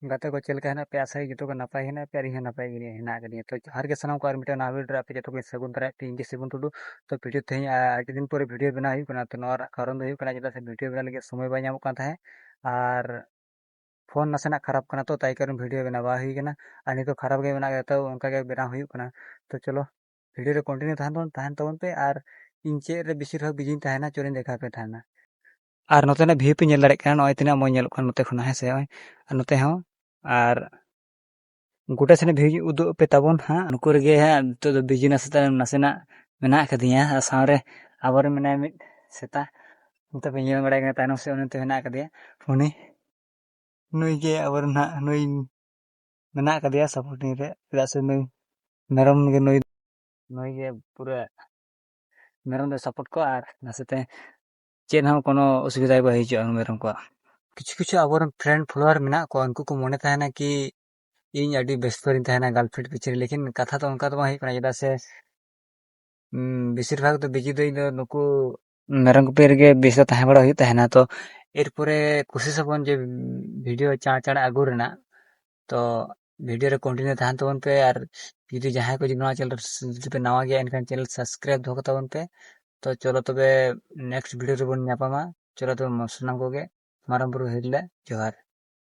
गाते को चल हेना पे आशा जो नपाय हेना पे और नपाय हेना गनी तो जोहार के सनम को और मिटे ना वीडियो पे जो सगुन तरह टीम सगुन टुडू तो वीडियो तेज आठ दिन पर वीडियो बना हुई तो नवा कारण दो चेदा से वीडियो बना लगे समय बाय नामोग कान ताहे और फोन नासेना खराब करना तो ताई कारण वीडियो बना बा हुई कना और नितो खराब गे बना तो उनका गे बना हुई कना तो चलो वीडियो रे कंटिन्यू तहन तबन पे और इन चेद रे बेसिर भाग बिजिन तहना चोरिन देखा पे तहना और नोतेना व्यू पे नेल दाड़े काना नय तिना मय नेलोग कान नोते खना हेसे और नोते हो और गोटा सेने व्यू उदु पे तबन हां नुको रे गे हां तो बिजिनेस नासेना मेना कदिया सावरे आबर मेना मिट सेता नोते पे नेल बड़ाय तायनम से उनते मेना कदिया उनी नुई गे आबर ना नुई मेना कदिया सपोर्टिंग रे चेदा से नुई मेरम गे नुई गे पूरा मेरम दे सपोर्ट को और नासेते चेन हम कोनो असुविधा बा हिजो मेरम को किछु किछु आबर फ्रेंड फॉलोअर मेना को उनको को मने ताहेना कि इन अडी बेस्ट फ्रेंड ताहेना गर्लफ्रेंड पीछे लेकिन कथा तो उनका तो बा हिकना चेदा से बेसिर भाग तो बिजी दो नुकु मेरम को पेर गे बेस ताहे बड़ा हुई ताहेना तो एरपरे कोशिश हबन जे वीडियो चाड़ चाड़ आगु रेना तो वीडियो रे कंटिन्यू तहन तबन पे और जुदी जहां को नवा चैनल पे नवा गया इनका चैनल सब्सक्राइब धो तबन पे तो चलो तबे नेक्स्ट वीडियो रे बन ᱧᱟᱯᱟᱢᱟ चलो तो सानाम को गे माराम बुरु हिरले जोहार।